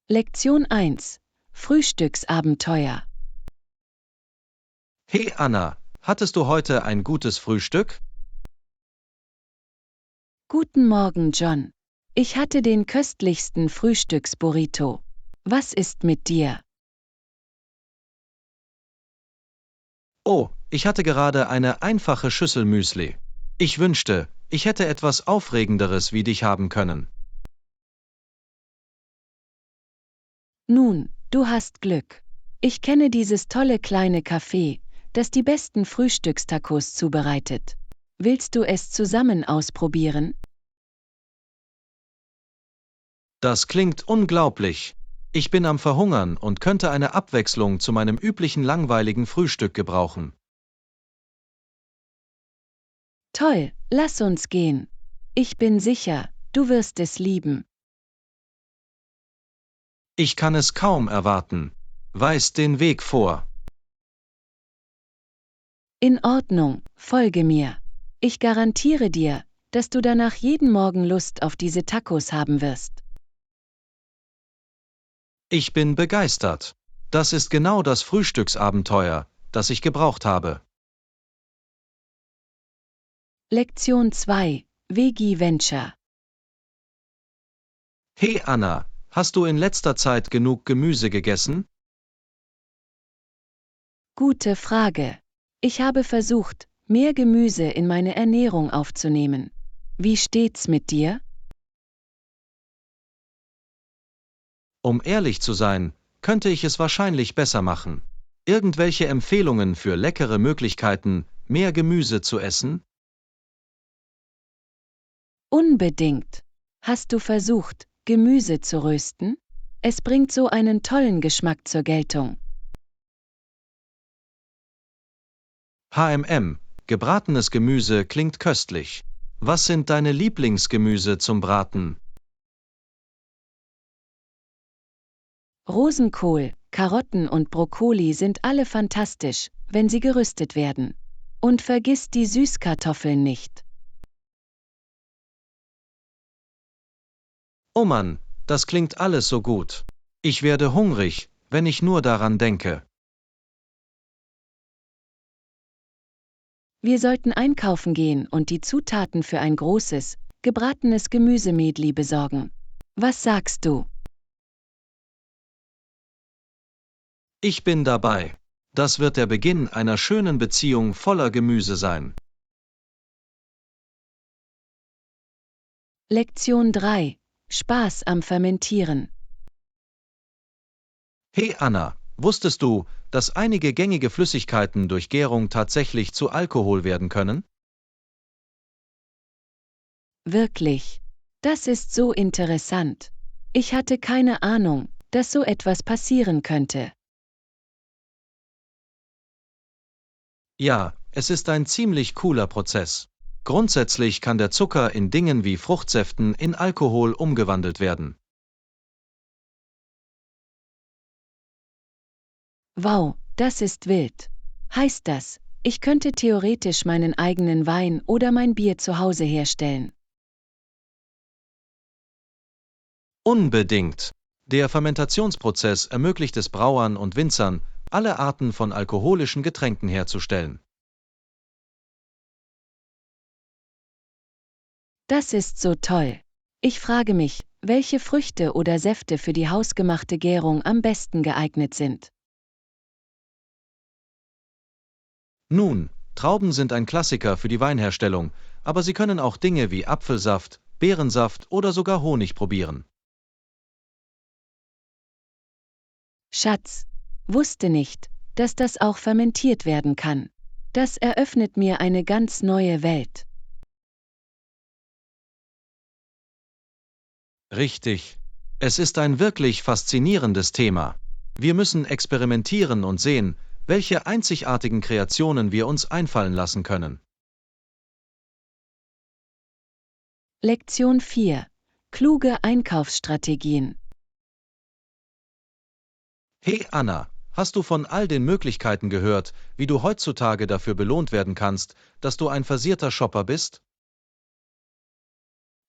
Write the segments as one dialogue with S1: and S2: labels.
S1: Lektion 1: Frühstücksabenteuer.
S2: Hey Anna, hattest du heute ein gutes Frühstück?
S1: Guten Morgen, John. Ich hatte den köstlichsten Frühstücksburrito. Was ist mit dir?
S2: Oh, ich hatte gerade eine einfache Schüssel Müsli. Ich wünschte, ich hätte etwas Aufregenderes wie dich haben können.
S1: Nun, du hast Glück. Ich kenne dieses tolle kleine Café, das die besten Frühstückstacos zubereitet. Willst du es zusammen ausprobieren?
S2: Das klingt unglaublich. Ich bin am Verhungern und könnte eine Abwechslung zu meinem üblichen langweiligen Frühstück gebrauchen.
S1: Toll, lass uns gehen. Ich bin sicher, du wirst es lieben.
S2: Ich kann es kaum erwarten. Weiß den Weg vor.
S1: In Ordnung, folge mir. Ich garantiere dir, dass du danach jeden Morgen Lust auf diese Tacos haben wirst.
S2: Ich bin begeistert. Das ist genau das Frühstücksabenteuer, das ich gebraucht habe.
S1: Lektion 2: Veggie Venture.
S2: Hey Anna, hast du in letzter Zeit genug Gemüse gegessen?
S1: Gute Frage. Ich habe versucht, mehr Gemüse in meine Ernährung aufzunehmen. Wie steht's mit dir?
S2: Um ehrlich zu sein, könnte ich es wahrscheinlich besser machen. Irgendwelche Empfehlungen für leckere Möglichkeiten, mehr Gemüse zu essen?
S1: Unbedingt. Hast du versucht, Gemüse zu rösten? Es bringt so einen tollen Geschmack zur Geltung.
S2: Gebratenes Gemüse klingt köstlich. Was sind deine Lieblingsgemüse zum Braten?
S1: Rosenkohl, Karotten und Brokkoli sind alle fantastisch, wenn sie geröstet werden. Und vergiss die Süßkartoffeln nicht.
S2: Oh Mann, das klingt alles so gut. Ich werde hungrig, wenn ich nur daran denke.
S1: Wir sollten einkaufen gehen und die Zutaten für ein großes, gebratenes Gemüsemedley besorgen. Was sagst du?
S2: Ich bin dabei. Das wird der Beginn einer schönen Beziehung voller Gemüse sein.
S1: Lektion 3: Spaß am Fermentieren.
S2: Hey Anna, wusstest du, dass einige gängige Flüssigkeiten durch Gärung tatsächlich zu Alkohol werden können?
S1: Wirklich. Das ist so interessant. Ich hatte keine Ahnung, dass so etwas passieren könnte.
S2: Ja, es ist ein ziemlich cooler Prozess. Grundsätzlich kann der Zucker in Dingen wie Fruchtsäften in Alkohol umgewandelt werden.
S1: Wow, das ist wild. Heißt das, ich könnte theoretisch meinen eigenen Wein oder mein Bier zu Hause herstellen?
S2: Unbedingt. Der Fermentationsprozess ermöglicht es Brauern und Winzern, alle Arten von alkoholischen Getränken herzustellen.
S1: Das ist so toll. Ich frage mich, welche Früchte oder Säfte für die hausgemachte Gärung am besten geeignet sind.
S2: Nun, Trauben sind ein Klassiker für die Weinherstellung, aber Sie können auch Dinge wie Apfelsaft, Beerensaft oder sogar Honig probieren.
S1: Schatz, wusste nicht, dass das auch fermentiert werden kann. Das eröffnet mir eine ganz neue Welt.
S2: Richtig. Es ist ein wirklich faszinierendes Thema. Wir müssen experimentieren und sehen, welche einzigartigen Kreationen wir uns einfallen lassen können.
S1: Lektion 4: Kluge Einkaufsstrategien.
S2: Hey Anna, hast du von all den Möglichkeiten gehört, wie du heutzutage dafür belohnt werden kannst, dass du ein versierter Shopper bist?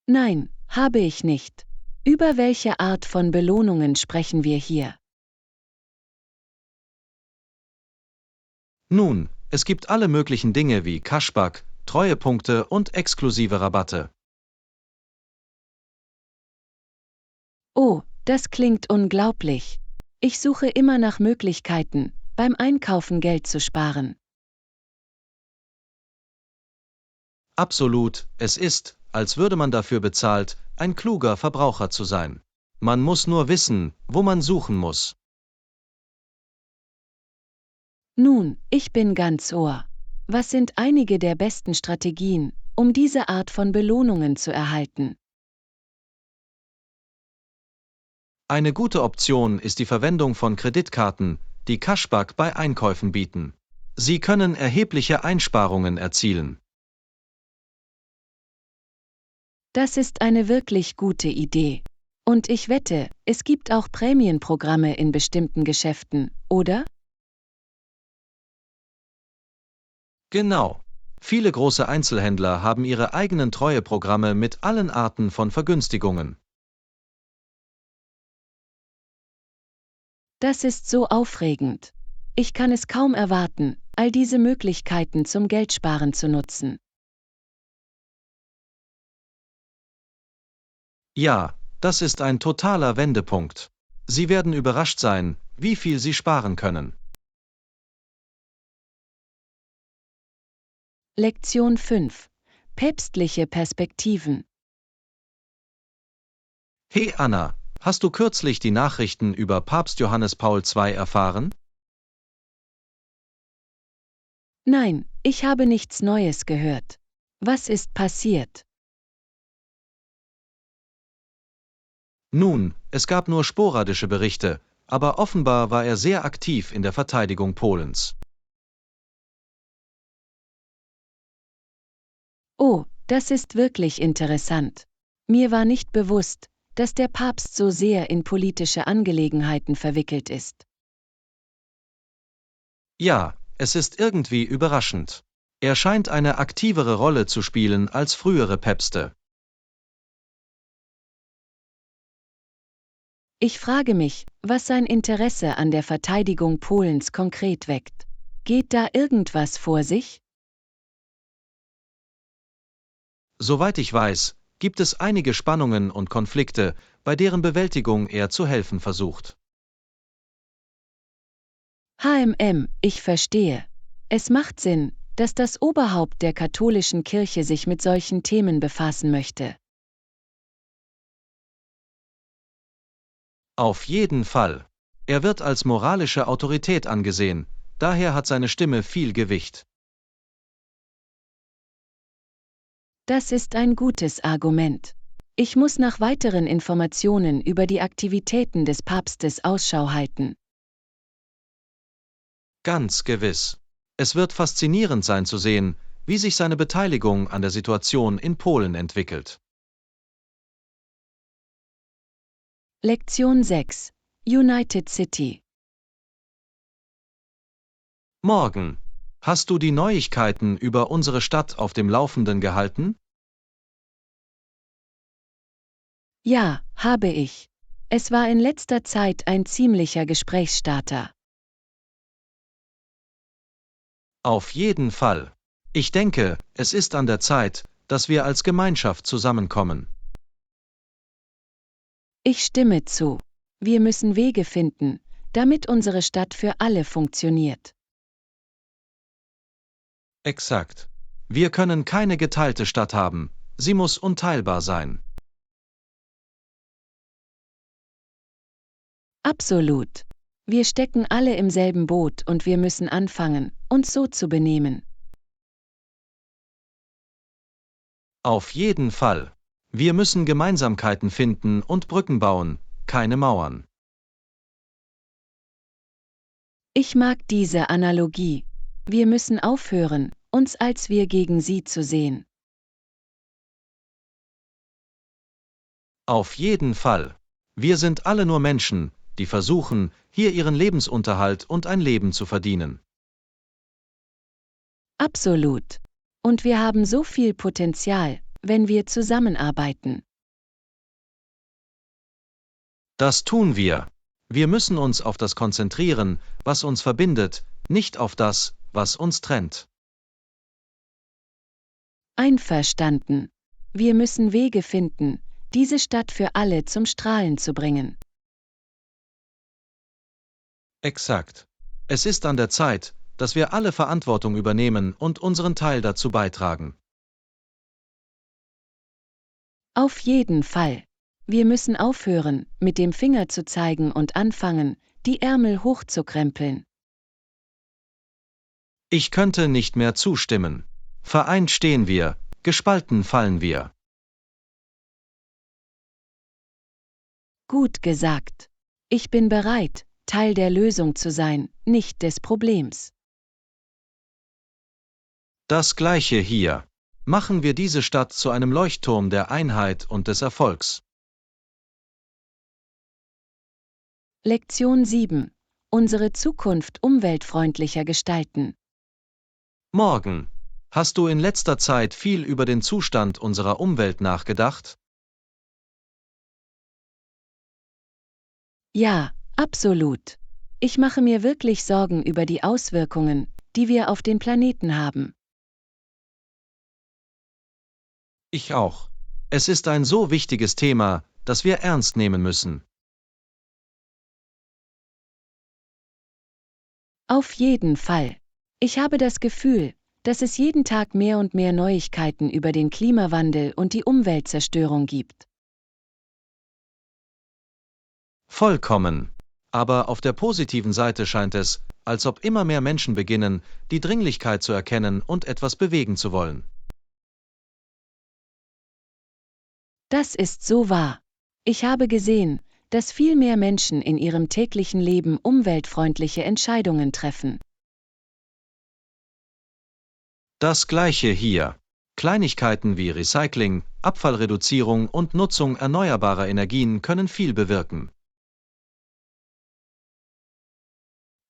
S1: Nein, habe ich nicht. Über welche Art von Belohnungen sprechen wir hier?
S2: Nun, es gibt alle möglichen Dinge wie Cashback, Treuepunkte und exklusive Rabatte.
S1: Oh, das klingt unglaublich. Ich suche immer nach Möglichkeiten, beim Einkaufen Geld zu sparen.
S2: Absolut, es ist, als würde man dafür bezahlt, ein kluger Verbraucher zu sein. Man muss nur wissen, wo man suchen muss.
S1: Nun, ich bin ganz Ohr. Was sind einige der besten Strategien, um diese Art von Belohnungen zu erhalten?
S2: Eine gute Option ist die Verwendung von Kreditkarten, die Cashback bei Einkäufen bieten. Sie können erhebliche Einsparungen erzielen.
S1: Das ist eine wirklich gute Idee. Und ich wette, es gibt auch Prämienprogramme in bestimmten Geschäften, oder?
S2: Genau. Viele große Einzelhändler haben ihre eigenen Treueprogramme mit allen Arten von Vergünstigungen.
S1: Das ist so aufregend. Ich kann es kaum erwarten, all diese Möglichkeiten zum Geldsparen zu nutzen.
S2: Ja, das ist ein totaler Wendepunkt. Sie werden überrascht sein, wie viel Sie sparen können.
S1: Lektion 5. Päpstliche Perspektiven.
S2: Hey Anna, hast du kürzlich die Nachrichten über Papst Johannes Paul II erfahren?
S1: Nein, ich habe nichts Neues gehört. Was ist passiert?
S2: Nun, es gab nur sporadische Berichte, aber offenbar war er sehr aktiv in der Verteidigung Polens.
S1: Oh, das ist wirklich interessant. Mir war nicht bewusst, dass der Papst so sehr in politische Angelegenheiten verwickelt ist.
S2: Ja, es ist irgendwie überraschend. Er scheint eine aktivere Rolle zu spielen als frühere Päpste.
S1: Ich frage mich, was sein Interesse an der Verteidigung Polens konkret weckt. Geht da irgendwas vor sich?
S2: Soweit ich weiß, gibt es einige Spannungen und Konflikte, bei deren Bewältigung er zu helfen versucht.
S1: Ich verstehe. Es macht Sinn, dass das Oberhaupt der katholischen Kirche sich mit solchen Themen befassen möchte.
S2: Auf jeden Fall. Er wird als moralische Autorität angesehen, daher hat seine Stimme viel Gewicht.
S1: Das ist ein gutes Argument. Ich muss nach weiteren Informationen über die Aktivitäten des Papstes Ausschau halten.
S2: Ganz gewiss. Es wird faszinierend sein zu sehen, wie sich seine Beteiligung an der Situation in Polen entwickelt.
S1: Lektion 6. United City.
S2: Morgen. Hast du die Neuigkeiten über unsere Stadt auf dem Laufenden gehalten?
S1: Ja, habe ich. Es war in letzter Zeit ein ziemlicher Gesprächsstarter.
S2: Auf jeden Fall. Ich denke, es ist an der Zeit, dass wir als Gemeinschaft zusammenkommen.
S1: Ich stimme zu. Wir müssen Wege finden, damit unsere Stadt für alle funktioniert.
S2: Exakt. Wir können keine geteilte Stadt haben, sie muss unteilbar sein.
S1: Absolut. Wir stecken alle im selben Boot und wir müssen anfangen, uns so zu benehmen.
S2: Auf jeden Fall. Wir müssen Gemeinsamkeiten finden und Brücken bauen, keine Mauern.
S1: Ich mag diese Analogie. Wir müssen aufhören, uns als wir gegen sie zu sehen.
S2: Auf jeden Fall. Wir sind alle nur Menschen, die versuchen, hier ihren Lebensunterhalt und ein Leben zu verdienen.
S1: Absolut. Und wir haben so viel Potenzial, wenn wir zusammenarbeiten.
S2: Das tun wir. Wir müssen uns auf das konzentrieren, was uns verbindet, nicht auf das, was uns trennt.
S1: Einverstanden. Wir müssen Wege finden, diese Stadt für alle zum Strahlen zu bringen.
S2: Exakt. Es ist an der Zeit, dass wir alle Verantwortung übernehmen und unseren Teil dazu beitragen.
S1: Auf jeden Fall. Wir müssen aufhören, mit dem Finger zu zeigen und anfangen, die Ärmel hochzukrempeln.
S2: Ich könnte nicht mehr zustimmen. Vereint stehen wir, gespalten fallen wir.
S1: Gut gesagt. Ich bin bereit, Teil der Lösung zu sein, nicht des Problems.
S2: Das Gleiche hier. Machen wir diese Stadt zu einem Leuchtturm der Einheit und des Erfolgs.
S1: Lektion 7. Unsere Zukunft umweltfreundlicher gestalten.
S2: Morgen. Hast du in letzter Zeit viel über den Zustand unserer Umwelt nachgedacht?
S1: Ja, absolut. Ich mache mir wirklich Sorgen über die Auswirkungen, die wir auf den Planeten haben.
S2: Ich auch. Es ist ein so wichtiges Thema, das wir ernst nehmen müssen.
S1: Auf jeden Fall. Ich habe das Gefühl, dass es jeden Tag mehr und mehr Neuigkeiten über den Klimawandel und die Umweltzerstörung gibt.
S2: Vollkommen. Aber auf der positiven Seite scheint es, als ob immer mehr Menschen beginnen, die Dringlichkeit zu erkennen und etwas bewegen zu wollen.
S1: Das ist so wahr. Ich habe gesehen, dass viel mehr Menschen in ihrem täglichen Leben umweltfreundliche Entscheidungen treffen.
S2: Das Gleiche hier. Kleinigkeiten wie Recycling, Abfallreduzierung und Nutzung erneuerbarer Energien können viel bewirken.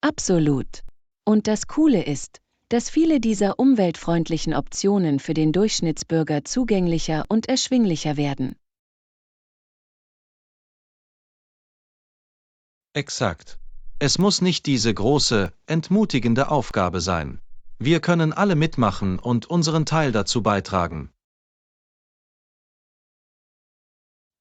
S1: Absolut. Und das Coole ist, dass viele dieser umweltfreundlichen Optionen für den Durchschnittsbürger zugänglicher und erschwinglicher werden.
S2: Exakt. Es muss nicht diese große, entmutigende Aufgabe sein. Wir können alle mitmachen und unseren Teil dazu beitragen.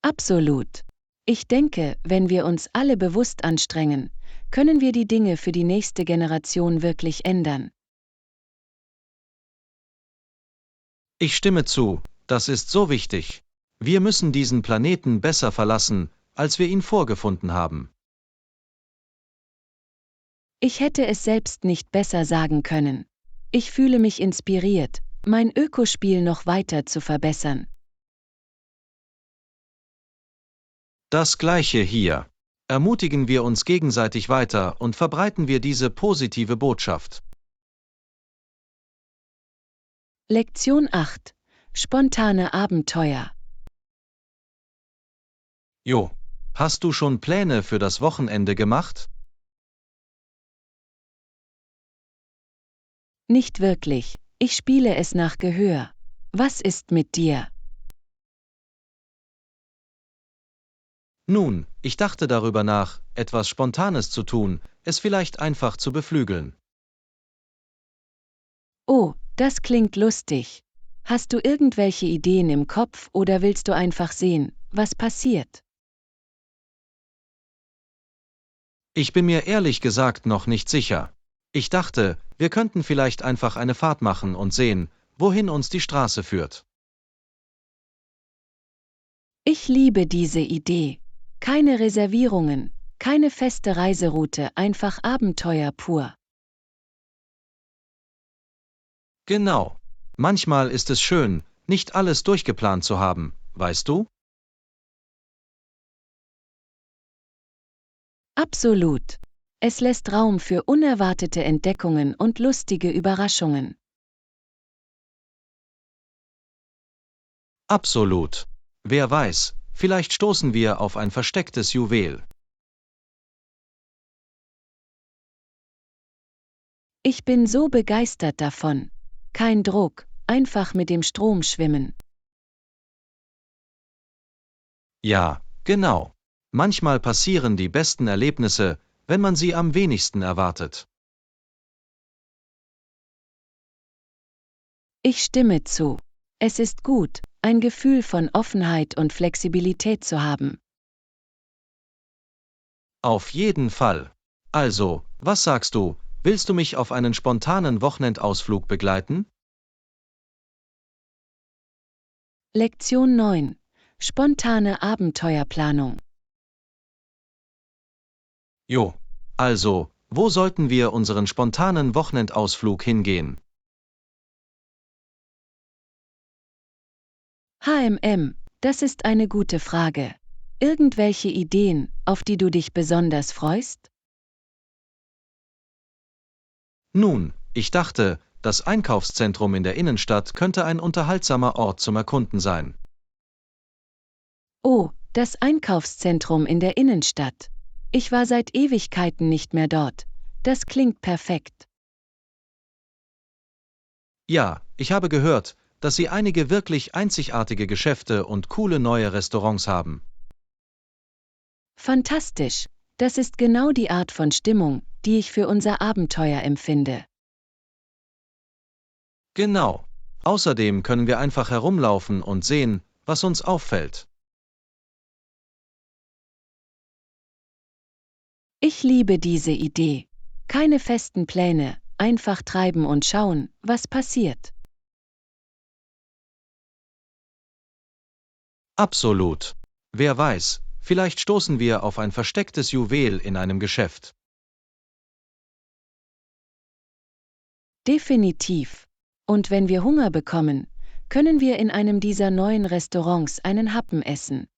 S1: Absolut. Ich denke, wenn wir uns alle bewusst anstrengen, können wir die Dinge für die nächste Generation wirklich ändern.
S2: Ich stimme zu, das ist so wichtig. Wir müssen diesen Planeten besser verlassen, als wir ihn vorgefunden haben.
S1: Ich hätte es selbst nicht besser sagen können. Ich fühle mich inspiriert, mein Ökospiel noch weiter zu verbessern.
S2: Das Gleiche hier. Ermutigen wir uns gegenseitig weiter und verbreiten wir diese positive Botschaft.
S1: Lektion 8. Spontane Abenteuer.
S2: Jo, hast du schon Pläne für das Wochenende gemacht?
S1: Nicht wirklich, ich spiele es nach Gehör. Was ist mit dir?
S2: Nun, ich dachte darüber nach, etwas Spontanes zu tun, es vielleicht einfach zu beflügeln.
S1: Oh, das klingt lustig. Hast du irgendwelche Ideen im Kopf oder willst du einfach sehen, was passiert?
S2: Ich bin mir ehrlich gesagt noch nicht sicher. Ich dachte, wir könnten vielleicht einfach eine Fahrt machen und sehen, wohin uns die Straße führt.
S1: Ich liebe diese Idee. Keine Reservierungen, keine feste Reiseroute, einfach Abenteuer pur.
S2: Genau. Manchmal ist es schön, nicht alles durchgeplant zu haben, weißt du?
S1: Absolut. Es lässt Raum für unerwartete Entdeckungen und lustige Überraschungen.
S2: Absolut. Wer weiß, vielleicht stoßen wir auf ein verstecktes Juwel.
S1: Ich bin so begeistert davon. Kein Druck, einfach mit dem Strom schwimmen.
S2: Ja, genau. Manchmal passieren die besten Erlebnisse, wenn man sie am wenigsten erwartet.
S1: Ich stimme zu. Es ist gut, ein Gefühl von Offenheit und Flexibilität zu haben.
S2: Auf jeden Fall. Also, was sagst du, willst du mich auf einen spontanen Wochenendausflug begleiten?
S1: Lektion 9. Spontane Abenteuerplanung.
S2: Jo. Also, wo sollten wir unseren spontanen Wochenendausflug hingehen?
S1: Das ist eine gute Frage. Irgendwelche Ideen, auf die du dich besonders freust?
S2: Nun, ich dachte, das Einkaufszentrum in der Innenstadt könnte ein unterhaltsamer Ort zum Erkunden sein.
S1: Oh, das Einkaufszentrum in der Innenstadt. Ich war seit Ewigkeiten nicht mehr dort. Das klingt perfekt.
S2: Ja, ich habe gehört, dass sie einige wirklich einzigartige Geschäfte und coole neue Restaurants haben.
S1: Fantastisch. Das ist genau die Art von Stimmung, die ich für unser Abenteuer empfinde.
S2: Genau. Außerdem können wir einfach herumlaufen und sehen, was uns auffällt.
S1: Ich liebe diese Idee. Keine festen Pläne, einfach treiben und schauen, was passiert.
S2: Absolut. Wer weiß, vielleicht stoßen wir auf ein verstecktes Juwel in einem Geschäft.
S1: Definitiv. Und wenn wir Hunger bekommen, können wir in einem dieser neuen Restaurants einen Happen essen.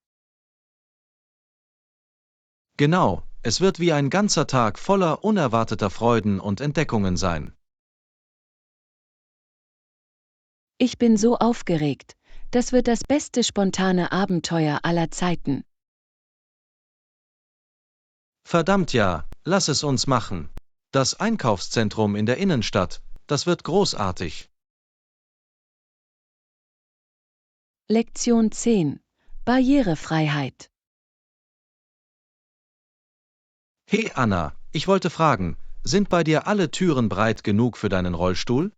S2: Genau, es wird wie ein ganzer Tag voller unerwarteter Freuden und Entdeckungen sein.
S1: Ich bin so aufgeregt. Das wird das beste spontane Abenteuer aller Zeiten.
S2: Verdammt ja, lass es uns machen. Das Einkaufszentrum in der Innenstadt, das wird großartig.
S1: Lektion 10. Barrierefreiheit.
S2: Hey Anna, ich wollte fragen, sind bei dir alle Türen breit genug für deinen Rollstuhl?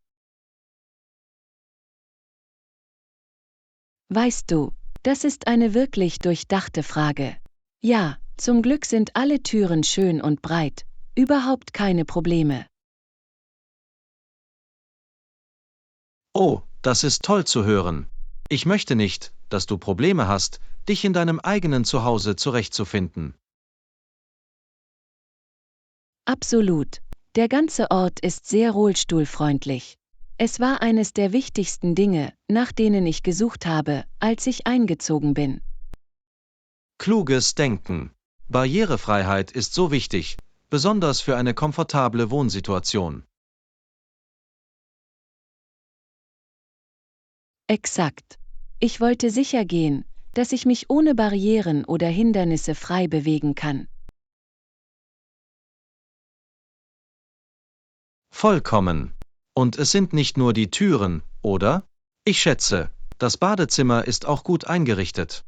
S1: Weißt du, das ist eine wirklich durchdachte Frage. Ja, zum Glück sind alle Türen schön und breit, überhaupt keine Probleme.
S2: Oh, das ist toll zu hören. Ich möchte nicht, dass du Probleme hast, dich in deinem eigenen Zuhause zurechtzufinden.
S1: Absolut. Der ganze Ort ist sehr rollstuhlfreundlich. Es war eines der wichtigsten Dinge, nach denen ich gesucht habe, als ich eingezogen bin.
S2: Kluges Denken. Barrierefreiheit ist so wichtig, besonders für eine komfortable Wohnsituation.
S1: Exakt. Ich wollte sicher gehen, dass ich mich ohne Barrieren oder Hindernisse frei bewegen kann.
S2: Vollkommen. Und es sind nicht nur die Türen, oder? Ich schätze, das Badezimmer ist auch gut eingerichtet.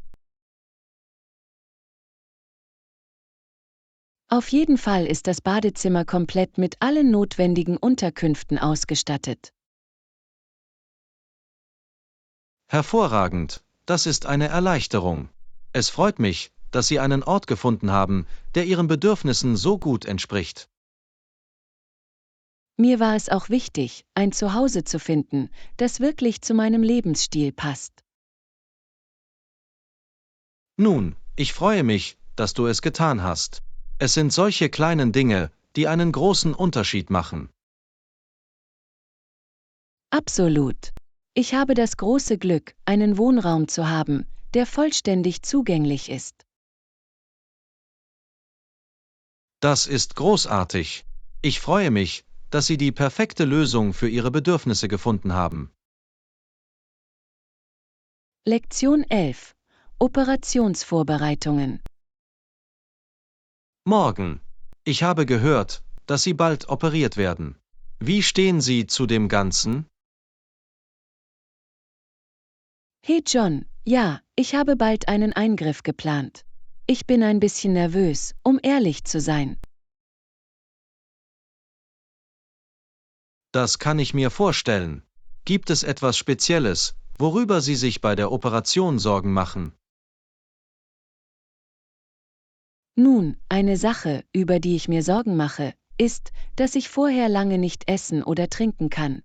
S1: Auf jeden Fall ist das Badezimmer komplett mit allen notwendigen Unterkünften ausgestattet.
S2: Hervorragend, das ist eine Erleichterung. Es freut mich, dass Sie einen Ort gefunden haben, der Ihren Bedürfnissen so gut entspricht.
S1: Mir war es auch wichtig, ein Zuhause zu finden, das wirklich zu meinem Lebensstil passt.
S2: Nun, ich freue mich, dass du es getan hast. Es sind solche kleinen Dinge, die einen großen Unterschied machen.
S1: Absolut. Ich habe das große Glück, einen Wohnraum zu haben, der vollständig zugänglich ist.
S2: Das ist großartig. Ich freue mich, dass Sie die perfekte Lösung für Ihre Bedürfnisse gefunden haben.
S1: Lektion 11. Operationsvorbereitungen.
S2: Morgen. Ich habe gehört, dass Sie bald operiert werden. Wie stehen Sie zu dem Ganzen?
S1: Hey John, ja, ich habe bald einen Eingriff geplant. Ich bin ein bisschen nervös, um ehrlich zu sein.
S2: Das kann ich mir vorstellen. Gibt es etwas Spezielles, worüber Sie sich bei der Operation Sorgen machen?
S1: Nun, eine Sache, über die ich mir Sorgen mache, ist, dass ich vorher lange nicht essen oder trinken kann.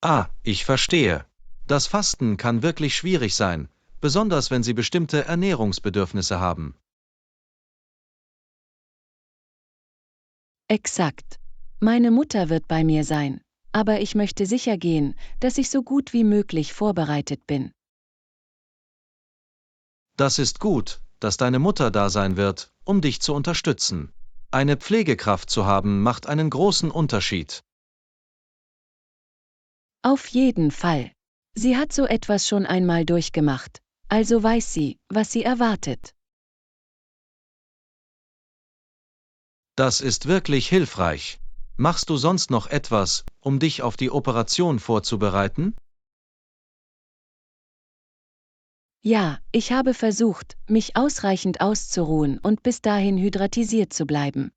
S2: Ah, ich verstehe. Das Fasten kann wirklich schwierig sein, besonders wenn Sie bestimmte Ernährungsbedürfnisse haben.
S1: Exakt. Meine Mutter wird bei mir sein, aber ich möchte sicher gehen, dass ich so gut wie möglich vorbereitet bin.
S2: Das ist gut, dass deine Mutter da sein wird, um dich zu unterstützen. Eine Pflegekraft zu haben, macht einen großen Unterschied.
S1: Auf jeden Fall. Sie hat so etwas schon einmal durchgemacht, also weiß sie, was sie erwartet.
S2: Das ist wirklich hilfreich. Machst du sonst noch etwas, um dich auf die Operation vorzubereiten?
S1: Ja, ich habe versucht, mich ausreichend auszuruhen und bis dahin hydratisiert zu bleiben.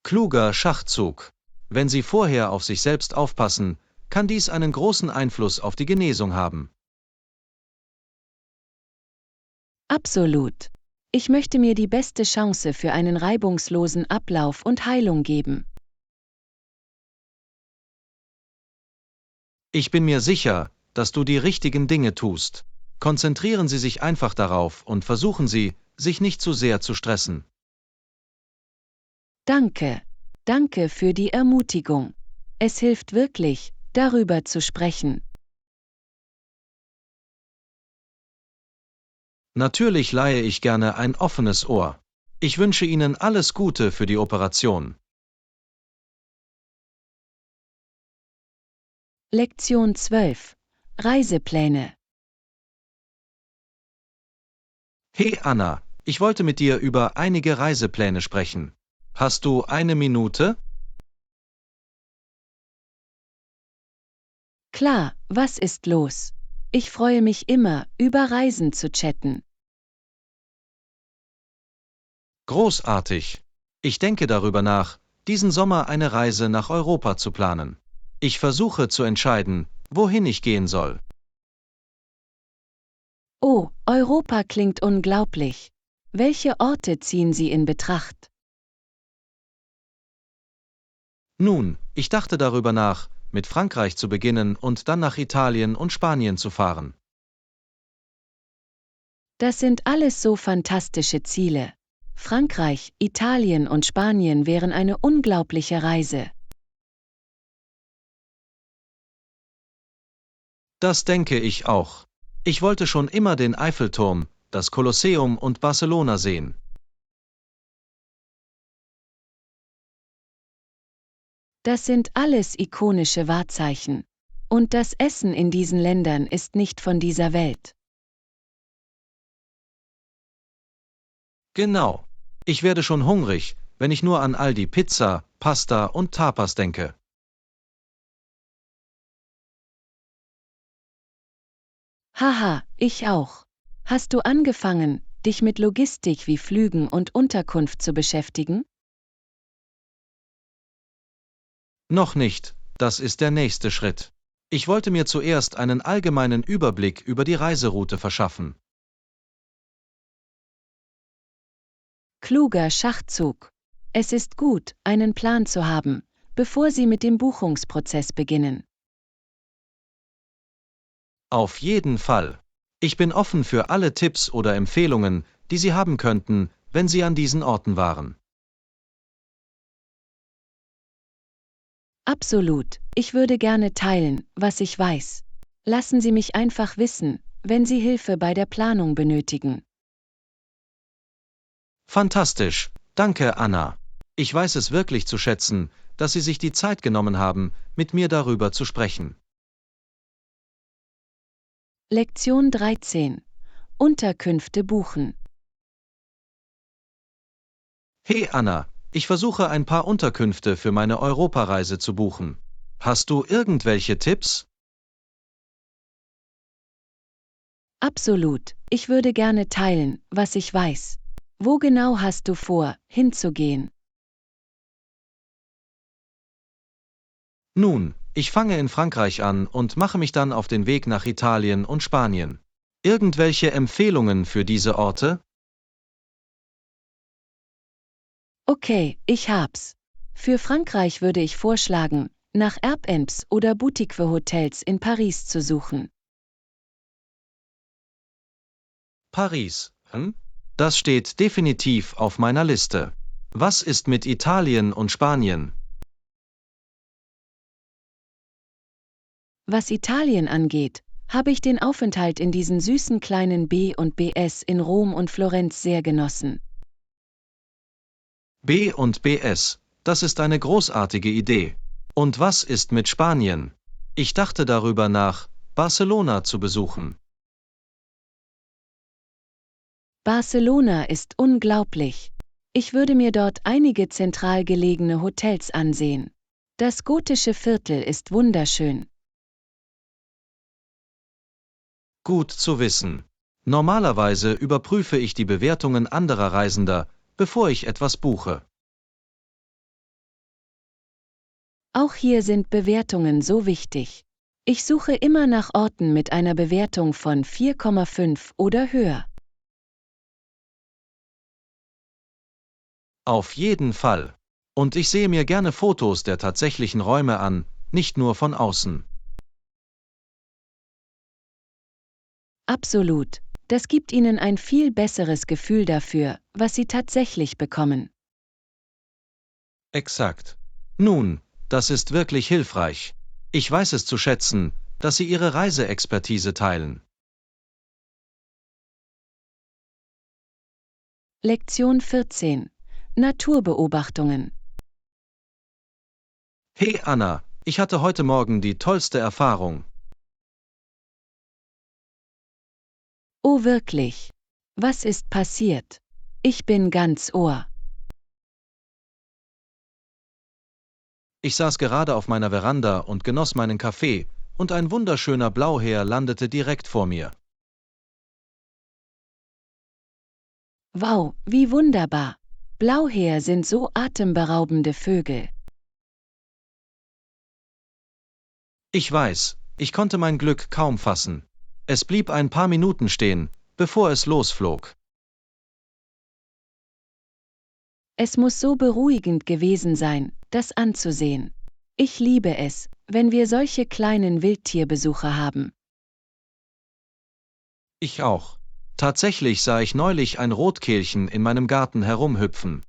S2: Kluger Schachzug. Wenn Sie vorher auf sich selbst aufpassen, kann dies einen großen Einfluss auf die Genesung haben.
S1: Absolut. Ich möchte mir die beste Chance für einen reibungslosen Ablauf und Heilung geben.
S2: Ich bin mir sicher, dass du die richtigen Dinge tust. Konzentrieren Sie sich einfach darauf und versuchen Sie, sich nicht zu sehr zu stressen.
S1: Danke. Danke für die Ermutigung. Es hilft wirklich, darüber zu sprechen.
S2: Natürlich leihe ich gerne ein offenes Ohr. Ich wünsche Ihnen alles Gute für die Operation.
S1: Lektion 12. Reisepläne.
S2: Hey Anna, ich wollte mit dir über einige Reisepläne sprechen. Hast du eine Minute?
S1: Klar, was ist los? Ich freue mich immer, über Reisen zu chatten.
S2: Großartig. Ich denke darüber nach, diesen Sommer eine Reise nach Europa zu planen. Ich versuche zu entscheiden, wohin ich gehen soll.
S1: Oh, Europa klingt unglaublich. Welche Orte ziehen Sie in Betracht?
S2: Nun, ich dachte darüber nach, mit Frankreich zu beginnen und dann nach Italien und Spanien zu fahren.
S1: Das sind alles so fantastische Ziele. Frankreich, Italien und Spanien wären eine unglaubliche Reise.
S2: Das denke ich auch. Ich wollte schon immer den Eiffelturm, das Kolosseum und Barcelona sehen.
S1: Das sind alles ikonische Wahrzeichen. Und das Essen in diesen Ländern ist nicht von dieser Welt.
S2: Genau. Ich werde schon hungrig, wenn ich nur an all die Pizza, Pasta und Tapas denke.
S1: Haha, ich auch. Hast du angefangen, dich mit Logistik wie Flügen und Unterkunft zu beschäftigen?
S2: Noch nicht, das ist der nächste Schritt. Ich wollte mir zuerst einen allgemeinen Überblick über die Reiseroute verschaffen.
S1: Kluger Schachzug. Es ist gut, einen Plan zu haben, bevor Sie mit dem Buchungsprozess beginnen.
S2: Auf jeden Fall. Ich bin offen für alle Tipps oder Empfehlungen, die Sie haben könnten, wenn Sie an diesen Orten waren.
S1: Absolut, ich würde gerne teilen, was ich weiß. Lassen Sie mich einfach wissen, wenn Sie Hilfe bei der Planung benötigen.
S2: Fantastisch, danke Anna. Ich weiß es wirklich zu schätzen, dass Sie sich die Zeit genommen haben, mit mir darüber zu sprechen.
S1: Lektion 13. Unterkünfte buchen.
S2: Hey Anna, ich versuche ein paar Unterkünfte für meine Europareise zu buchen. Hast du irgendwelche Tipps?
S1: Absolut, ich würde gerne teilen, was ich weiß. Wo genau hast du vor, hinzugehen?
S2: Nun, ich fange in Frankreich an und mache mich dann auf den Weg nach Italien und Spanien. Irgendwelche Empfehlungen für diese Orte?
S1: Okay, ich hab's. Für Frankreich würde ich vorschlagen, nach Airbnbs oder Boutique-Hotels in Paris zu suchen.
S2: Paris, hm? Das steht definitiv auf meiner Liste. Was ist mit Italien und Spanien?
S1: Was Italien angeht, habe ich den Aufenthalt in diesen süßen kleinen B&Bs in Rom und Florenz sehr genossen.
S2: B und BS, das ist eine großartige Idee. Und was ist mit Spanien? Ich dachte darüber nach, Barcelona zu besuchen.
S1: Barcelona ist unglaublich. Ich würde mir dort einige zentral gelegene Hotels ansehen. Das gotische Viertel ist wunderschön.
S2: Gut zu wissen. Normalerweise überprüfe ich die Bewertungen anderer Reisender, bevor ich etwas buche.
S1: Auch hier sind Bewertungen so wichtig. Ich suche immer nach Orten mit einer Bewertung von 4,5 oder höher.
S2: Auf jeden Fall. Und ich sehe mir gerne Fotos der tatsächlichen Räume an, nicht nur von außen.
S1: Absolut. Das gibt Ihnen ein viel besseres Gefühl dafür, was Sie tatsächlich bekommen.
S2: Exakt. Nun, das ist wirklich hilfreich. Ich weiß es zu schätzen, dass Sie Ihre Reiseexpertise teilen.
S1: Lektion 14. Naturbeobachtungen.
S2: Hey Anna, ich hatte heute Morgen die tollste Erfahrung.
S1: Oh wirklich? Was ist passiert? Ich bin ganz Ohr.
S2: Ich saß gerade auf meiner Veranda und genoss meinen Kaffee, und ein wunderschöner Blauheer landete direkt vor mir.
S1: Wow, wie wunderbar. Blauheer sind so atemberaubende Vögel.
S2: Ich weiß, ich konnte mein Glück kaum fassen. Es blieb ein paar Minuten stehen, bevor es losflog.
S1: Es muss so beruhigend gewesen sein, das anzusehen. Ich liebe es, wenn wir solche kleinen Wildtierbesucher haben.
S2: Ich auch. Tatsächlich sah ich neulich ein Rotkehlchen in meinem Garten herumhüpfen.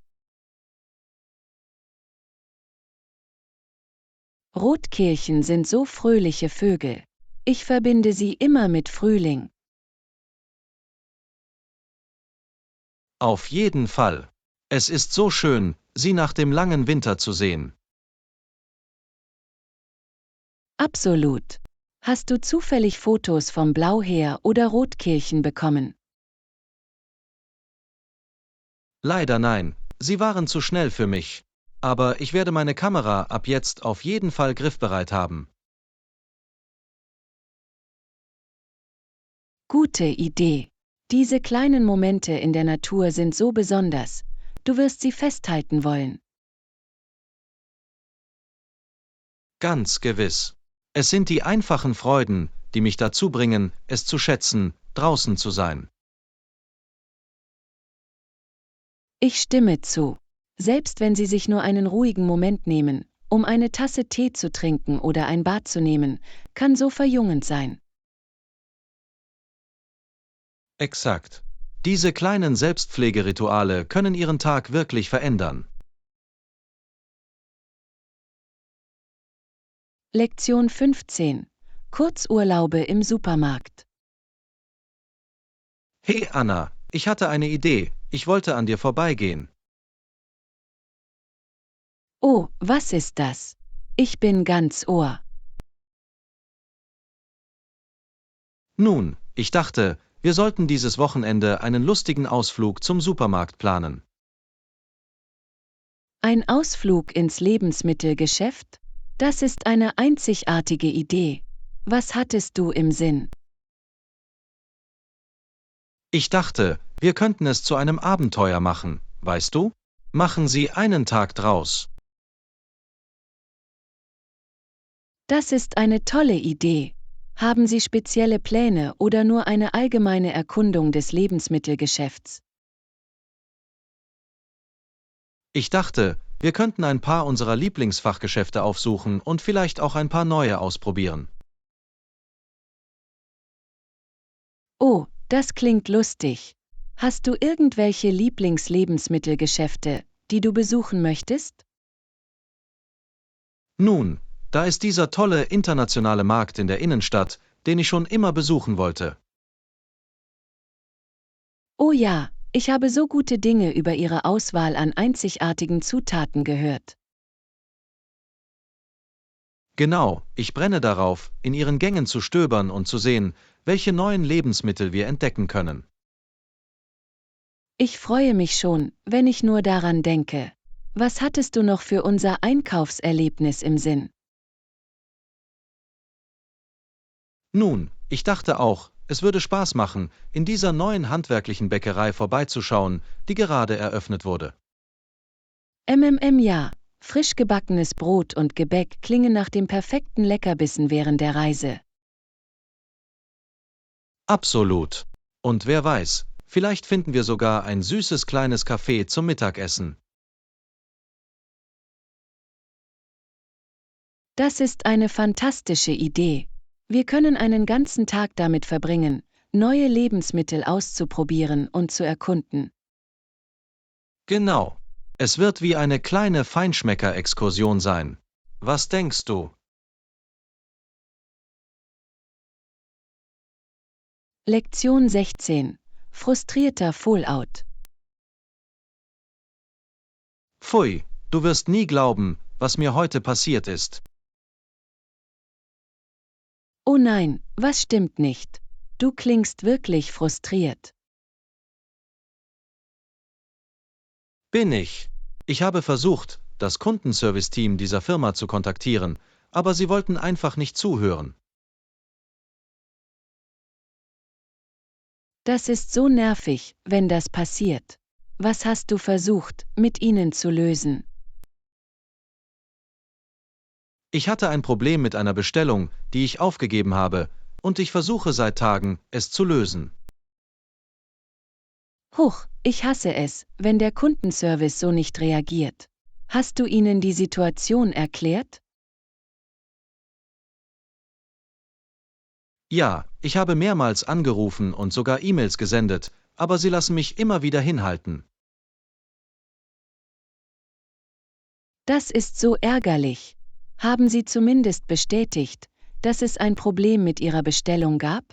S1: Rotkehlchen sind so fröhliche Vögel. Ich verbinde sie immer mit Frühling.
S2: Auf jeden Fall. Es ist so schön, sie nach dem langen Winter zu sehen.
S1: Absolut. Hast du zufällig Fotos vom Blauheer oder Rotkehlchen bekommen?
S2: Leider nein, sie waren zu schnell für mich. Aber ich werde meine Kamera ab jetzt auf jeden Fall griffbereit haben.
S1: Gute Idee. Diese kleinen Momente in der Natur sind so besonders. Du wirst sie festhalten wollen.
S2: Ganz gewiss. Es sind die einfachen Freuden, die mich dazu bringen, es zu schätzen, draußen zu sein.
S1: Ich stimme zu. Selbst wenn Sie sich nur einen ruhigen Moment nehmen, um eine Tasse Tee zu trinken oder ein Bad zu nehmen, kann so verjüngend sein.
S2: Exakt. Diese kleinen Selbstpflegerituale können Ihren Tag wirklich verändern.
S1: Lektion 15. Kurzurlaube im Supermarkt.
S2: Hey Anna, ich hatte eine Idee, ich wollte an dir vorbeigehen.
S1: Oh, was ist das? Ich bin ganz Ohr.
S2: Nun, ich dachte, wir sollten dieses Wochenende einen lustigen Ausflug zum Supermarkt planen.
S1: Ein Ausflug ins Lebensmittelgeschäft? Das ist eine einzigartige Idee. Was hattest du im Sinn?
S2: Ich dachte, wir könnten es zu einem Abenteuer machen, weißt du? Machen Sie einen Tag draus.
S1: Das ist eine tolle Idee. Haben Sie spezielle Pläne oder nur eine allgemeine Erkundung des Lebensmittelgeschäfts?
S2: Ich dachte, wir könnten ein paar unserer Lieblingsfachgeschäfte aufsuchen und vielleicht auch ein paar neue ausprobieren.
S1: Oh, das klingt lustig. Hast du irgendwelche Lieblingslebensmittelgeschäfte, die du besuchen möchtest?
S2: Nun, da ist dieser tolle internationale Markt in der Innenstadt, den ich schon immer besuchen wollte.
S1: Oh ja, ich habe so gute Dinge über ihre Auswahl an einzigartigen Zutaten gehört.
S2: Genau, ich brenne darauf, in ihren Gängen zu stöbern und zu sehen, welche neuen Lebensmittel wir entdecken können.
S1: Ich freue mich schon, wenn ich nur daran denke. Was hattest du noch für unser Einkaufserlebnis im Sinn?
S2: Nun, ich dachte auch, es würde Spaß machen, in dieser neuen handwerklichen Bäckerei vorbeizuschauen, die gerade eröffnet wurde.
S1: Ja, frisch gebackenes Brot und Gebäck klingen nach dem perfekten Leckerbissen während der Reise.
S2: Absolut. Und wer weiß, vielleicht finden wir sogar ein süßes kleines Café zum Mittagessen.
S1: Das ist eine fantastische Idee. Wir können einen ganzen Tag damit verbringen, neue Lebensmittel auszuprobieren und zu erkunden.
S2: Genau. Es wird wie eine kleine Feinschmecker-Exkursion sein. Was denkst du?
S1: Lektion 16. Frustrierter Fallout.
S2: Pfui, du wirst nie glauben, was mir heute passiert ist.
S1: Oh nein, was stimmt nicht? Du klingst wirklich frustriert.
S2: Bin ich. Ich habe versucht, das Kundenservice-Team dieser Firma zu kontaktieren, aber sie wollten einfach nicht zuhören.
S1: Das ist so nervig, wenn das passiert. Was hast du versucht, mit ihnen zu lösen?
S2: Ich hatte ein Problem mit einer Bestellung, die ich aufgegeben habe, und ich versuche seit Tagen, es zu lösen.
S1: Huch, ich hasse es, wenn der Kundenservice so nicht reagiert. Hast du ihnen die Situation erklärt?
S2: Ja, ich habe mehrmals angerufen und sogar E-Mails gesendet, aber sie lassen mich immer wieder hinhalten.
S1: Das ist so ärgerlich. Haben sie zumindest bestätigt, dass es ein Problem mit ihrer Bestellung gab?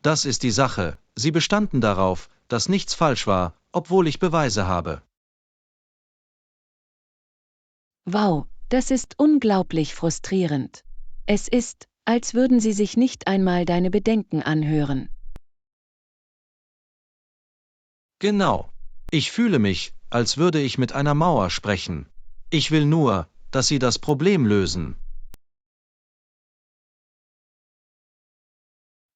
S2: Das ist die Sache, sie bestanden darauf, dass nichts falsch war, obwohl ich Beweise habe.
S1: Wow, das ist unglaublich frustrierend. Es ist, als würden sie sich nicht einmal deine Bedenken anhören.
S2: Genau. Ich fühle mich, als würde ich mit einer Mauer sprechen. Ich will nur, dass sie das Problem lösen.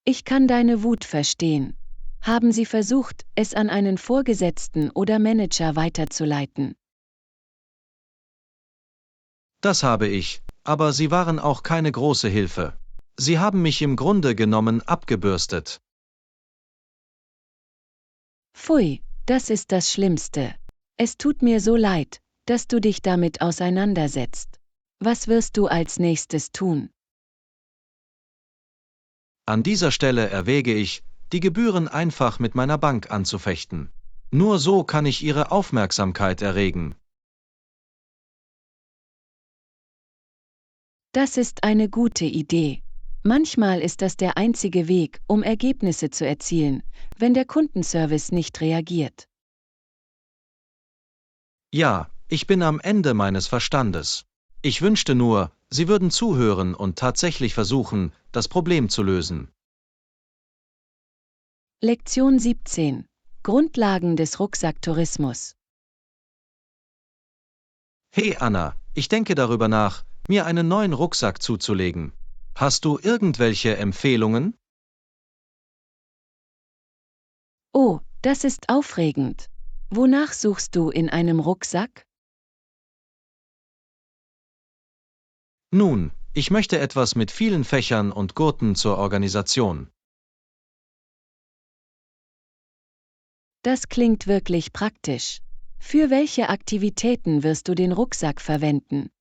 S1: Ich kann deine Wut verstehen. Haben sie versucht, es an einen Vorgesetzten oder Manager weiterzuleiten?
S2: Das habe ich, aber sie waren auch keine große Hilfe. Sie haben mich im Grunde genommen abgebürstet.
S1: Pfui, das ist das Schlimmste. Es tut mir so leid, dass du dich damit auseinandersetzt. Was wirst du als nächstes tun?
S2: An dieser Stelle erwäge ich, die Gebühren einfach mit meiner Bank anzufechten. Nur so kann ich ihre Aufmerksamkeit erregen.
S1: Das ist eine gute Idee. Manchmal ist das der einzige Weg, um Ergebnisse zu erzielen, wenn der Kundenservice nicht reagiert.
S2: Ja, ich bin am Ende meines Verstandes. Ich wünschte nur, Sie würden zuhören und tatsächlich versuchen, das Problem zu lösen.
S1: Lektion 17. Grundlagen des Rucksacktourismus.
S2: Hey Anna, ich denke darüber nach, mir einen neuen Rucksack zuzulegen. Hast du irgendwelche Empfehlungen?
S1: Oh, das ist aufregend. Wonach suchst du in einem Rucksack?
S2: Nun, ich möchte etwas mit vielen Fächern und Gurten zur Organisation.
S1: Das klingt wirklich praktisch. Für welche Aktivitäten wirst du den Rucksack verwenden?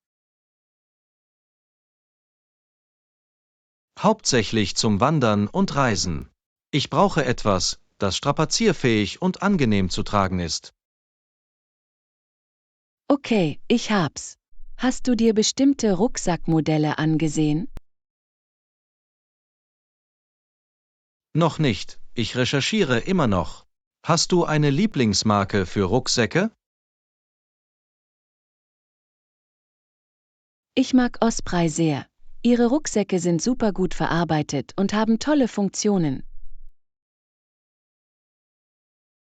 S2: Hauptsächlich zum Wandern und Reisen. Ich brauche etwas, das strapazierfähig und angenehm zu tragen ist.
S1: Okay, ich hab's. Hast du dir bestimmte Rucksackmodelle angesehen?
S2: Noch nicht, ich recherchiere immer noch. Hast du eine Lieblingsmarke für Rucksäcke?
S1: Ich mag Osprey sehr. Ihre Rucksäcke sind super gut verarbeitet und haben tolle Funktionen.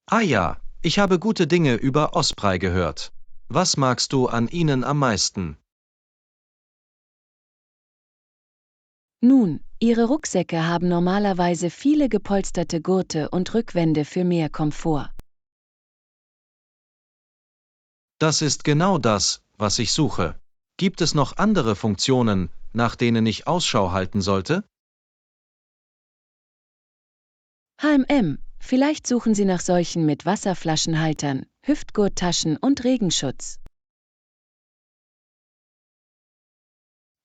S2: Ah ja, ich habe gute Dinge über Osprey gehört. Was magst du an ihnen am meisten?
S1: Nun, ihre Rucksäcke haben normalerweise viele gepolsterte Gurte und Rückwände für mehr Komfort.
S2: Das ist genau das, was ich suche. Gibt es noch andere Funktionen, nach denen ich Ausschau halten sollte?
S1: H&M, vielleicht suchen Sie nach solchen mit Wasserflaschenhaltern, Hüftgurttaschen und Regenschutz.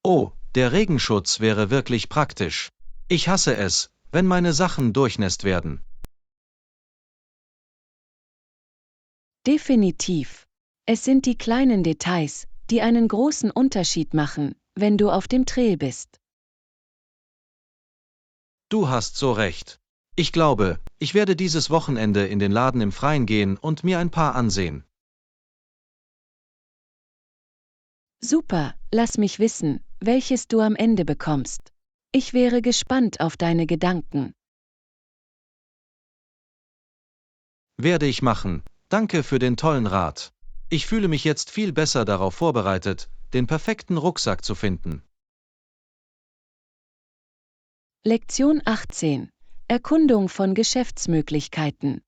S2: Oh, der Regenschutz wäre wirklich praktisch. Ich hasse es, wenn meine Sachen durchnässt werden.
S1: Definitiv. Es sind die kleinen Details, die einen großen Unterschied machen, wenn du auf dem Trail bist.
S2: Du hast so recht. Ich glaube, ich werde dieses Wochenende in den Laden im Freien gehen und mir ein paar ansehen.
S1: Super, lass mich wissen, welches du am Ende bekommst. Ich wäre gespannt auf deine Gedanken.
S2: Werde ich machen. Danke für den tollen Rat. Ich fühle mich jetzt viel besser darauf vorbereitet, den perfekten Rucksack zu finden.
S1: Lektion 18. Erkundung von Geschäftsmöglichkeiten.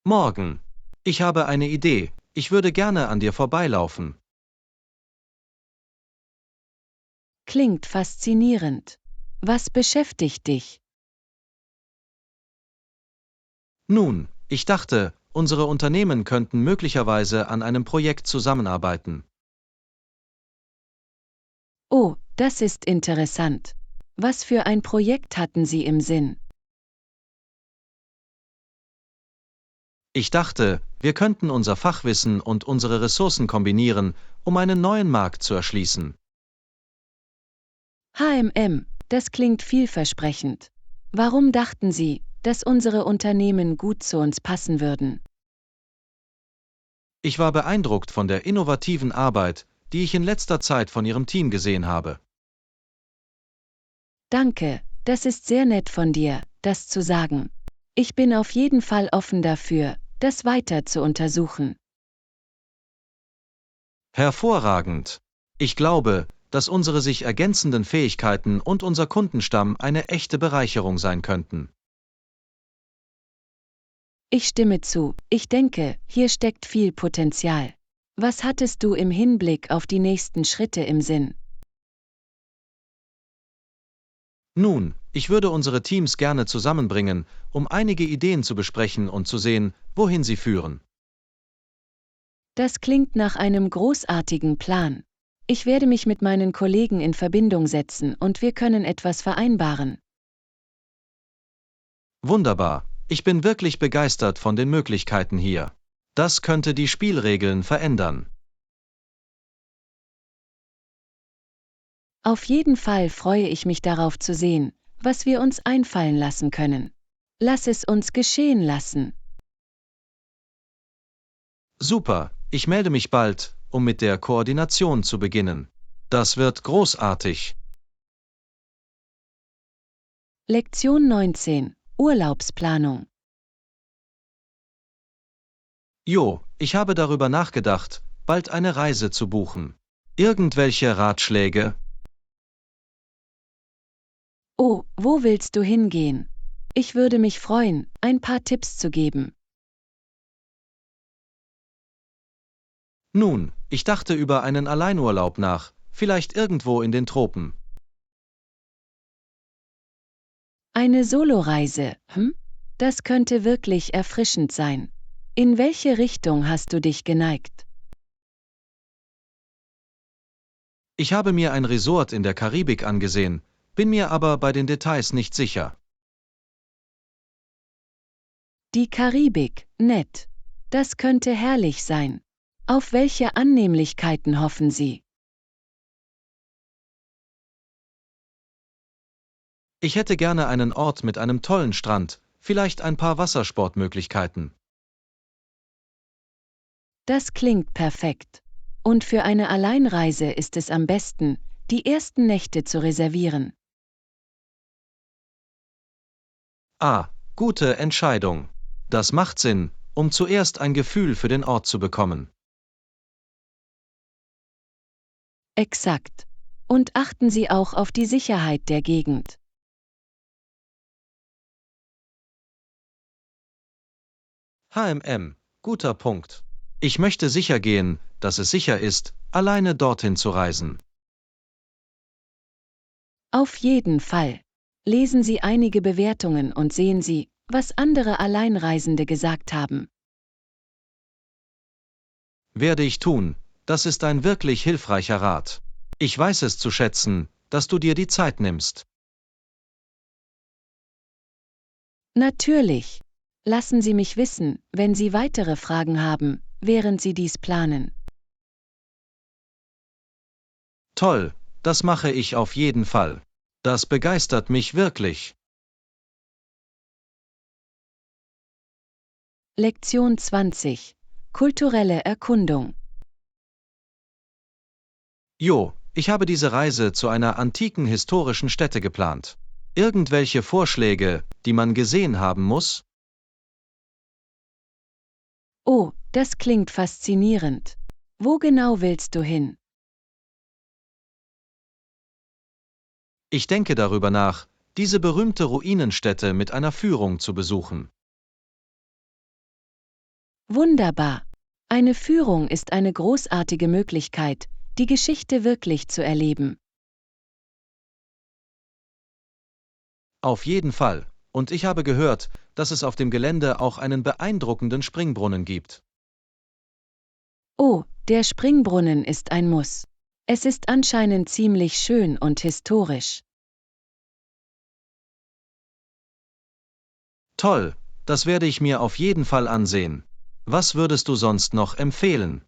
S2: Morgen. Ich habe eine Idee. Ich würde gerne an dir vorbeilaufen.
S1: Klingt faszinierend. Was beschäftigt dich?
S2: Nun, ich dachte, unsere Unternehmen könnten möglicherweise an einem Projekt zusammenarbeiten.
S1: Oh, das ist interessant. Was für ein Projekt hatten Sie im Sinn?
S2: Ich dachte, wir könnten unser Fachwissen und unsere Ressourcen kombinieren, um einen neuen Markt zu erschließen.
S1: H&M, das klingt vielversprechend. Warum dachten Sie, dass unsere Unternehmen gut zu uns passen würden?
S2: Ich war beeindruckt von der innovativen Arbeit, die ich in letzter Zeit von Ihrem Team gesehen habe.
S1: Danke, das ist sehr nett von dir, das zu sagen. Ich bin auf jeden Fall offen dafür, das weiter zu untersuchen.
S2: Hervorragend! Ich glaube, dass unsere sich ergänzenden Fähigkeiten und unser Kundenstamm eine echte Bereicherung sein könnten.
S1: Ich stimme zu, ich denke, hier steckt viel Potenzial. Was hattest du im Hinblick auf die nächsten Schritte im Sinn?
S2: Nun, ich würde unsere Teams gerne zusammenbringen, um einige Ideen zu besprechen und zu sehen, wohin sie führen.
S1: Das klingt nach einem großartigen Plan. Ich werde mich mit meinen Kollegen in Verbindung setzen und wir können etwas vereinbaren.
S2: Wunderbar, ich bin wirklich begeistert von den Möglichkeiten hier. Das könnte die Spielregeln verändern.
S1: Auf jeden Fall freue ich mich darauf zu sehen, was wir uns einfallen lassen können. Lass es uns geschehen lassen.
S2: Super, ich melde mich bald, um mit der Koordination zu beginnen. Das wird großartig.
S1: Lektion 19. Urlaubsplanung.
S2: Jo, ich habe darüber nachgedacht, bald eine Reise zu buchen. Irgendwelche Ratschläge?
S1: Oh, wo willst du hingehen? Ich würde mich freuen, ein paar Tipps zu geben.
S2: Nun, ich dachte über einen Alleinurlaub nach, vielleicht irgendwo in den Tropen.
S1: Eine Soloreise, hm? Das könnte wirklich erfrischend sein. In welche Richtung hast du dich geneigt?
S2: Ich habe mir ein Resort in der Karibik angesehen, bin mir aber bei den Details nicht sicher.
S1: Die Karibik, nett. Das könnte herrlich sein. Auf welche Annehmlichkeiten hoffen Sie?
S2: Ich hätte gerne einen Ort mit einem tollen Strand, vielleicht ein paar Wassersportmöglichkeiten.
S1: Das klingt perfekt. Und für eine Alleinreise ist es am besten, die ersten Nächte zu reservieren.
S2: Ah, gute Entscheidung. Das macht Sinn, um zuerst ein Gefühl für den Ort zu bekommen.
S1: Exakt. Und achten Sie auch auf die Sicherheit der Gegend.
S2: Guter Punkt. Ich möchte sicher gehen, dass es sicher ist, alleine dorthin zu reisen.
S1: Auf jeden Fall. Lesen Sie einige Bewertungen und sehen Sie, was andere Alleinreisende gesagt haben.
S2: Werde ich tun, das ist ein wirklich hilfreicher Rat. Ich weiß es zu schätzen, dass du dir die Zeit nimmst.
S1: Natürlich. Lassen Sie mich wissen, wenn Sie weitere Fragen haben, während Sie dies planen.
S2: Toll, das mache ich auf jeden Fall. Das begeistert mich wirklich.
S1: Lektion 20. Kulturelle Erkundung.
S2: Jo, ich habe diese Reise zu einer antiken historischen Stätte geplant. Irgendwelche Vorschläge, die man gesehen haben muss?
S1: Oh, das klingt faszinierend. Wo genau willst du hin?
S2: Ich denke darüber nach, diese berühmte Ruinenstätte mit einer Führung zu besuchen.
S1: Wunderbar. Eine Führung ist eine großartige Möglichkeit, die Geschichte wirklich zu erleben.
S2: Auf jeden Fall. Und ich habe gehört, dass es auf dem Gelände auch einen beeindruckenden Springbrunnen gibt.
S1: Oh, der Springbrunnen ist ein Muss. Es ist anscheinend ziemlich schön und historisch.
S2: Toll, das werde ich mir auf jeden Fall ansehen. Was würdest du sonst noch empfehlen?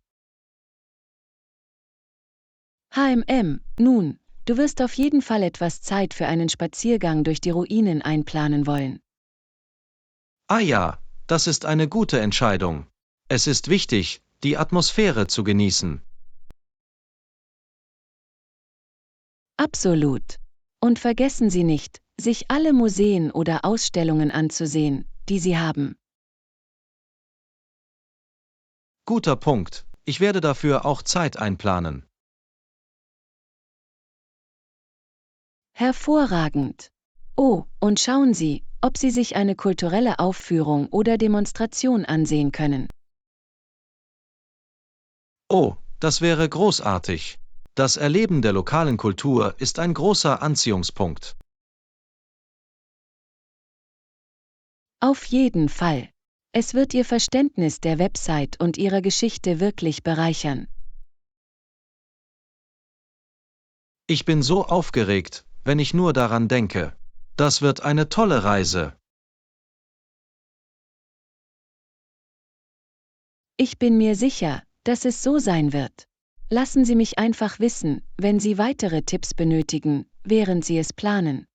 S1: Nun, du wirst auf jeden Fall etwas Zeit für einen Spaziergang durch die Ruinen einplanen wollen.
S2: Ah ja, das ist eine gute Entscheidung. Es ist wichtig, die Atmosphäre zu genießen.
S1: Absolut. Und vergessen Sie nicht, sich alle Museen oder Ausstellungen anzusehen, die Sie haben.
S2: Guter Punkt. Ich werde dafür auch Zeit einplanen.
S1: Hervorragend. Oh, und schauen Sie, ob Sie sich eine kulturelle Aufführung oder Demonstration ansehen können.
S2: Oh, das wäre großartig. Das Erleben der lokalen Kultur ist ein großer Anziehungspunkt.
S1: Auf jeden Fall. Es wird Ihr Verständnis der Website und Ihrer Geschichte wirklich bereichern.
S2: Ich bin so aufgeregt, wenn ich nur daran denke. Das wird eine tolle Reise.
S1: Ich bin mir sicher, dass es so sein wird. Lassen Sie mich einfach wissen, wenn Sie weitere Tipps benötigen, während Sie es planen.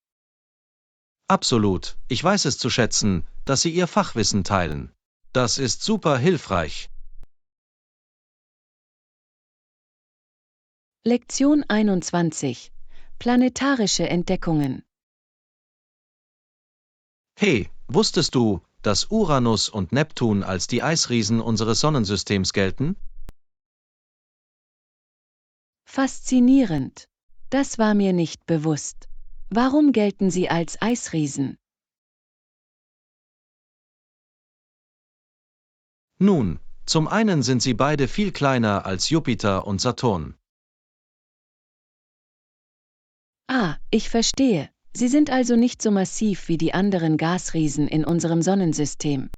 S2: Absolut, ich weiß es zu schätzen, dass Sie Ihr Fachwissen teilen. Das ist super hilfreich.
S1: Lektion 21. Planetarische Entdeckungen.
S2: Hey, wusstest du, dass Uranus und Neptun als die Eisriesen unseres Sonnensystems gelten?
S1: Faszinierend. Das war mir nicht bewusst. Warum gelten sie als Eisriesen?
S2: Nun, zum einen sind sie beide viel kleiner als Jupiter und Saturn.
S1: Ah, ich verstehe. Sie sind also nicht so massiv wie die anderen Gasriesen in unserem Sonnensystem.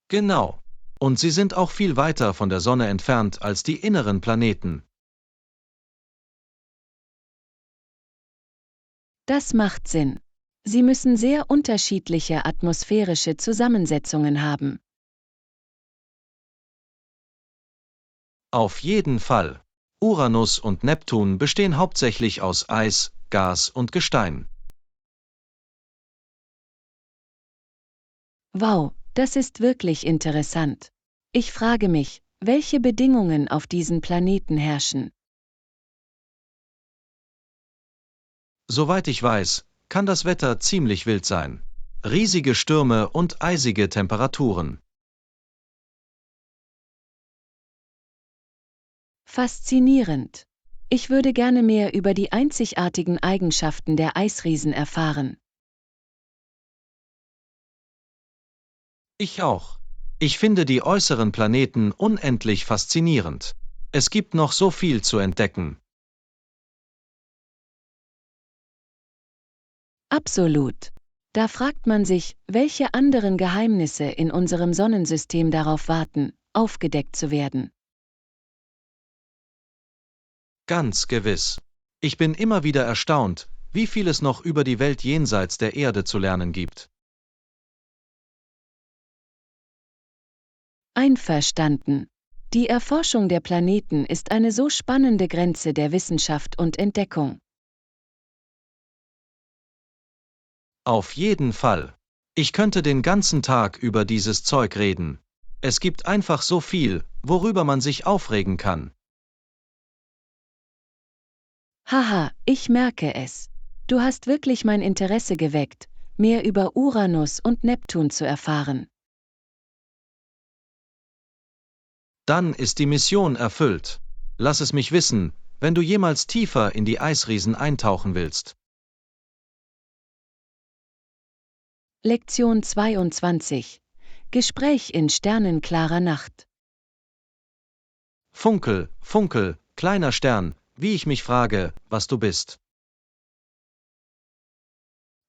S2: Genau. Und sie sind auch viel weiter von der Sonne entfernt als die inneren Planeten.
S1: Das macht Sinn. Sie müssen sehr unterschiedliche atmosphärische Zusammensetzungen haben.
S2: Auf jeden Fall. Uranus und Neptun bestehen hauptsächlich aus Eis, Gas und Gestein.
S1: Wow, das ist wirklich interessant. Ich frage mich, welche Bedingungen auf diesen Planeten herrschen.
S2: Soweit ich weiß, kann das Wetter ziemlich wild sein. Riesige Stürme und eisige Temperaturen.
S1: Faszinierend. Ich würde gerne mehr über die einzigartigen Eigenschaften der Eisriesen erfahren.
S2: Ich auch. Ich finde die äußeren Planeten unendlich faszinierend. Es gibt noch so viel zu entdecken.
S1: Absolut. Da fragt man sich, welche anderen Geheimnisse in unserem Sonnensystem darauf warten, aufgedeckt zu werden.
S2: Ganz gewiss. Ich bin immer wieder erstaunt, wie viel es noch über die Welt jenseits der Erde zu lernen gibt.
S1: Einverstanden. Die Erforschung der Planeten ist eine so spannende Grenze der Wissenschaft und Entdeckung.
S2: Auf jeden Fall. Ich könnte den ganzen Tag über dieses Zeug reden. Es gibt einfach so viel, worüber man sich aufregen kann.
S1: Haha, ich merke es. Du hast wirklich mein Interesse geweckt, mehr über Uranus und Neptun zu erfahren.
S2: Dann ist die Mission erfüllt. Lass es mich wissen, wenn du jemals tiefer in die Eisriesen eintauchen willst.
S1: Lektion 22. Gespräch in sternenklarer Nacht.
S2: Funkel, Funkel, kleiner Stern, wie ich mich frage, was du bist.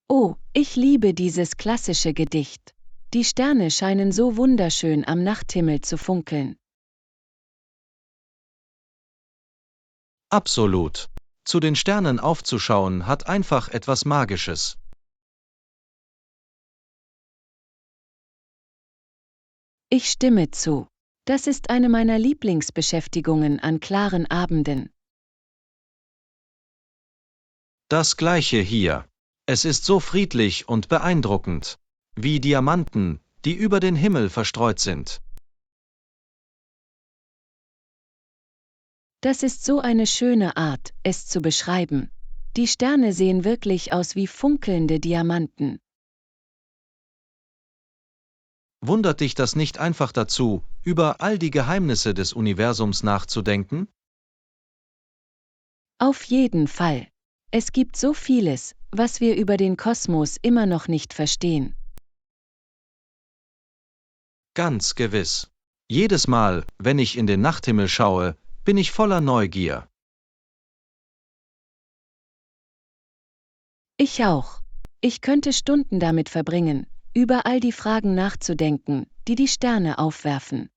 S1: Oh, ich liebe dieses klassische Gedicht. Die Sterne scheinen so wunderschön am Nachthimmel zu funkeln.
S2: Absolut. Zu den Sternen aufzuschauen hat einfach etwas Magisches.
S1: Ich stimme zu. Das ist eine meiner Lieblingsbeschäftigungen an klaren Abenden.
S2: Das gleiche hier. Es ist so friedlich und beeindruckend. Wie Diamanten, die über den Himmel verstreut sind.
S1: Das ist so eine schöne Art, es zu beschreiben. Die Sterne sehen wirklich aus wie funkelnde Diamanten.
S2: Wundert dich das nicht einfach dazu, über all die Geheimnisse des Universums nachzudenken?
S1: Auf jeden Fall. Es gibt so vieles, was wir über den Kosmos immer noch nicht verstehen.
S2: Ganz gewiss. Jedes Mal, wenn ich in den Nachthimmel schaue, bin ich voller Neugier.
S1: Ich auch. Ich könnte Stunden damit verbringen, über all die Fragen nachzudenken, die die Sterne aufwerfen.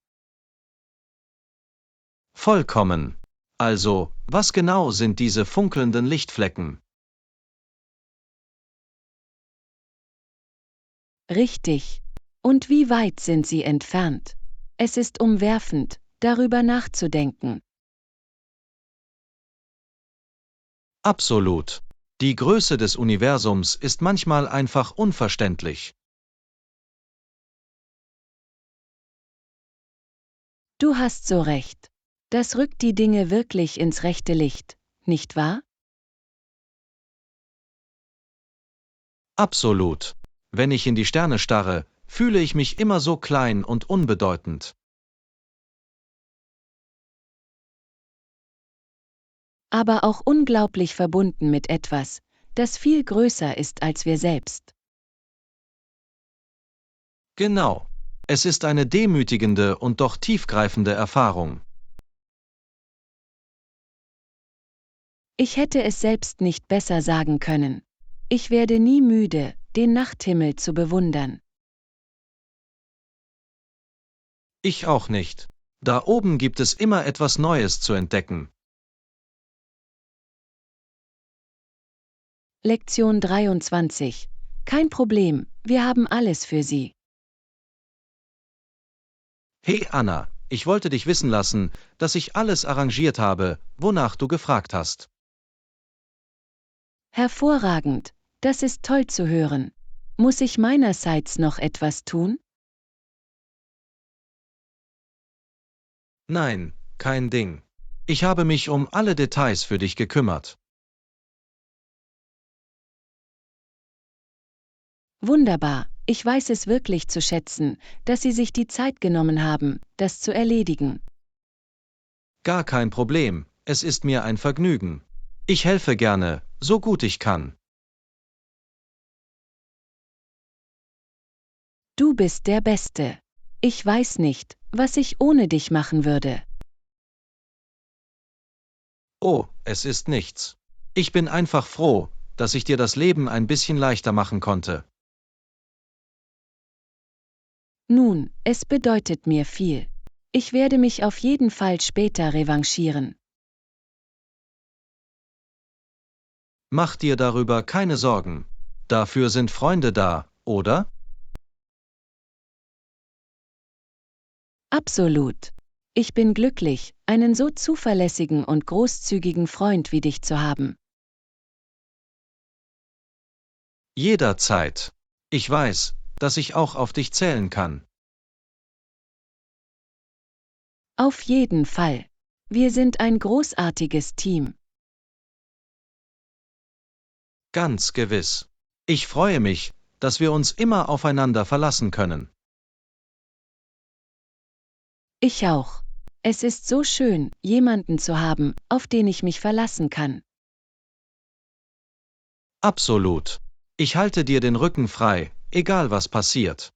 S2: Vollkommen. Also, was genau sind diese funkelnden Lichtflecken?
S1: Richtig. Und wie weit sind sie entfernt? Es ist umwerfend, darüber nachzudenken.
S2: Absolut. Die Größe des Universums ist manchmal einfach unverständlich.
S1: Du hast so recht. Das rückt die Dinge wirklich ins rechte Licht, nicht wahr?
S2: Absolut. Wenn ich in die Sterne starre, fühle ich mich immer so klein und unbedeutend.
S1: Aber auch unglaublich verbunden mit etwas, das viel größer ist als wir selbst.
S2: Genau. Es ist eine demütigende und doch tiefgreifende Erfahrung.
S1: Ich hätte es selbst nicht besser sagen können. Ich werde nie müde, den Nachthimmel zu bewundern.
S2: Ich auch nicht. Da oben gibt es immer etwas Neues zu entdecken.
S1: Lektion 23. Kein Problem, wir haben alles für Sie.
S2: Hey Anna, ich wollte dich wissen lassen, dass ich alles arrangiert habe, wonach du gefragt hast.
S1: Hervorragend, das ist toll zu hören. Muss ich meinerseits noch etwas tun?
S2: Nein, kein Ding. Ich habe mich um alle Details für dich gekümmert.
S1: Wunderbar, ich weiß es wirklich zu schätzen, dass Sie sich die Zeit genommen haben, das zu erledigen.
S2: Gar kein Problem, es ist mir ein Vergnügen. Ich helfe gerne, so gut ich kann.
S1: Du bist der Beste. Ich weiß nicht, was ich ohne dich machen würde.
S2: Oh, es ist nichts. Ich bin einfach froh, dass ich dir das Leben ein bisschen leichter machen konnte.
S1: Nun, es bedeutet mir viel. Ich werde mich auf jeden Fall später revanchieren.
S2: Mach dir darüber keine Sorgen. Dafür sind Freunde da, oder?
S1: Absolut. Ich bin glücklich, einen so zuverlässigen und großzügigen Freund wie dich zu haben.
S2: Jederzeit. Ich weiß, dass ich auch auf dich zählen kann.
S1: Auf jeden Fall. Wir sind ein großartiges Team.
S2: Ganz gewiss. Ich freue mich, dass wir uns immer aufeinander verlassen können.
S1: Ich auch. Es ist so schön, jemanden zu haben, auf den ich mich verlassen kann.
S2: Absolut. Ich halte dir den Rücken frei, egal was passiert.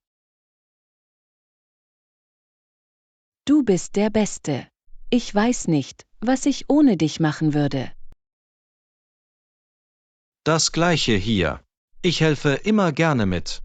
S1: Du bist der Beste. Ich weiß nicht, was ich ohne dich machen würde.
S2: Das gleiche hier. Ich helfe immer gerne mit.